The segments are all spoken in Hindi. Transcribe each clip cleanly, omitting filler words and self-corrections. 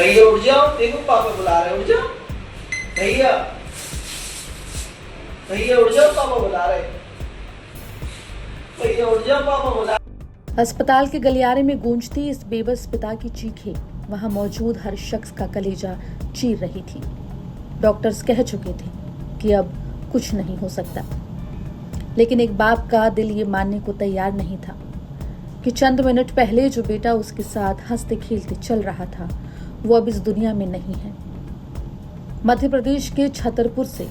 भैया उठ जाओ, देखो पापा बुला रहे, उठ जाओ भैया, भैया उठ जाओ, पापा बुला रहे, भैया उठ जाओ, पापा बुला। अस्पताल के गलियारे में गूंजती इस बेबस पिता की चीखें वहां मौजूद हर शख्स का कलेजा चीर रही थी। डॉक्टर्स कह चुके थे कि अब कुछ नहीं हो सकता, लेकिन एक बाप का दिल ये मानने को तैयार नहीं था कि चंद मिनट पहले जो बेटा उसके साथ हंसते खेलते चल रहा था वो अब इस दुनिया में नहीं है। मध्य प्रदेश के छतरपुर से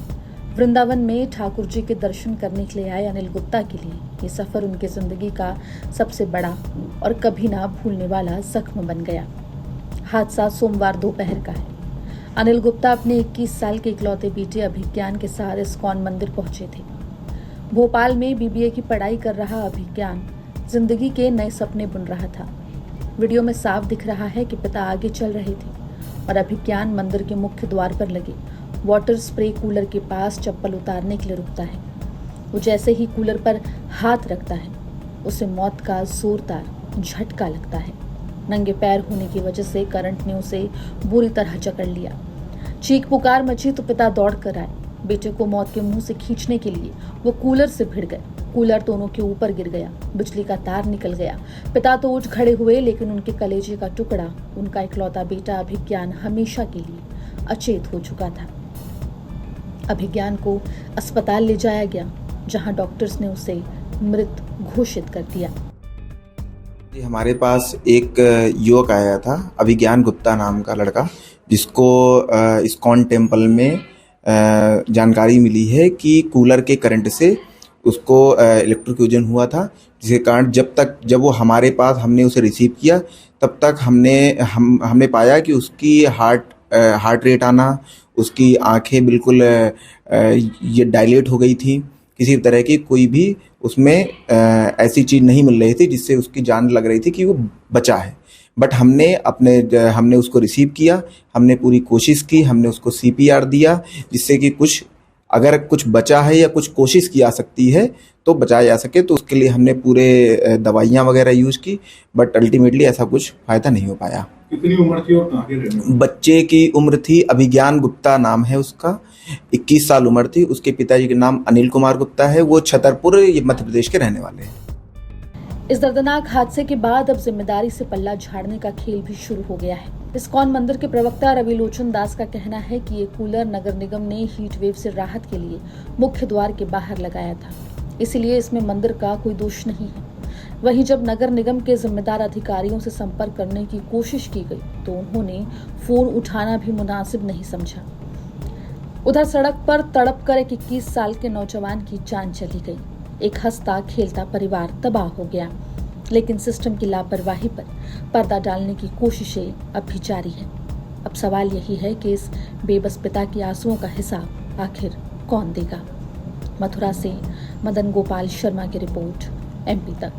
वृंदावन में ठाकुर जी के दर्शन करने के लिए आए अनिल गुप्ता के लिए ये सफर उनकी जिंदगी का सबसे बड़ा और कभी ना भूलने वाला जख्म बन गया। हादसा सोमवार दोपहर का है। अनिल गुप्ता अपने 21 साल के इकलौते बेटे अभिज्ञान के साथ इस्कॉन मंदिर पहुंचे थे। भोपाल में बीबीए की पढ़ाई कर रहा अभिज्ञान जिंदगी के नए सपने बुन रहा था। वीडियो में साफ दिख रहा है कि पिता आगे चल रहे थे और अभिज्ञान मंदिर के मुख्य द्वार पर लगे वाटर स्प्रे कूलर के पास चप्पल उतारने के लिए रुकता है। वो जैसे ही कूलर पर हाथ रखता है उसे मौत का जोरदार झटका लगता है। नंगे पैर होने की वजह से करंट ने उसे बुरी तरह जकड़ लिया। चीख पुकार मची तो पिता दौड़ कर आए। बेटे को मौत के मुंह से खींचने के लिए वो कूलर से भिड़ गए। कूलर दोनों के ऊपर गिर गया, बिजली का तार निकल गया। पिता तो उठ खड़े हुए, लेकिन उनके कलेजे का टुकड़ा, उनका इकलौता बेटा अभिज्ञान हमेशा के लिए अचेत हो चुका था। अभिज्ञान को अस्पताल ले जाया गया, जहां डॉक्टर्स ने उसे मृत घोषित कर दिया। हमारे पास एक युवक आया था, अभिज्ञान गुप्ता नाम का लड़का, जिसको इस्कॉन टेम्पल में जानकारी मिली है कि कूलर के करंट से उसको इलेक्ट्रोक्यूजन हुआ था, जिसके कारण जब वो हमारे पास हमने उसे रिसीव किया तब तक हमने पाया कि उसकी हार्ट रेट आना, उसकी आंखें बिल्कुल ये डायलेट हो गई थी। किसी तरह की कोई भी उसमें ऐसी चीज़ नहीं मिल रही थी जिससे उसकी जान लग रही थी कि वो बचा है। बट हमने उसको रिसीव किया, हमने पूरी कोशिश की, हमने उसको CPR दिया, जिससे कि अगर कुछ बचा है या कुछ कोशिश की जा सकती है तो बचाया जा सके। तो उसके लिए हमने पूरे दवाइयाँ वगैरह यूज़ की, बट अल्टीमेटली ऐसा कुछ फ़ायदा नहीं हो पाया। कितनी उम्र थी और कहाँ के रहने वाले? बच्चे की उम्र थी, अभिज्ञान गुप्ता नाम है उसका, 21 साल उम्र थी। उसके पिताजी का नाम अनिल कुमार गुप्ता है, वो छतरपुर मध्य प्रदेश के रहने वाले हैं। इस दर्दनाक हादसे के बाद अब जिम्मेदारी से पल्ला झाड़ने का खेल भी शुरू हो गया है। इस्कॉन मंदिर के प्रवक्ता रविलोचन दास का कहना है कि ये कूलर नगर निगम ने हीट वेव से राहत के लिए मुख्य द्वार के बाहर लगाया था, इसलिए इसमें मंदिर का कोई दोष नहीं है। वहीं जब नगर निगम के जिम्मेदार अधिकारियों से संपर्क करने की कोशिश की गई तो उन्होंने फोन उठाना भी मुनासिब नहीं समझा। उधर सड़क पर तड़प कर एक 21 साल के नौजवान की जान चली गई। एक हंसता खेलता परिवार तबाह हो गया, लेकिन सिस्टम की लापरवाही पर पर्दा डालने की कोशिशें अब भी जारी है। अब सवाल यही है कि इस बेबस पिता की आंसुओं का हिसाब आखिर कौन देगा। मथुरा से मदन गोपाल शर्मा की रिपोर्ट, MP तक।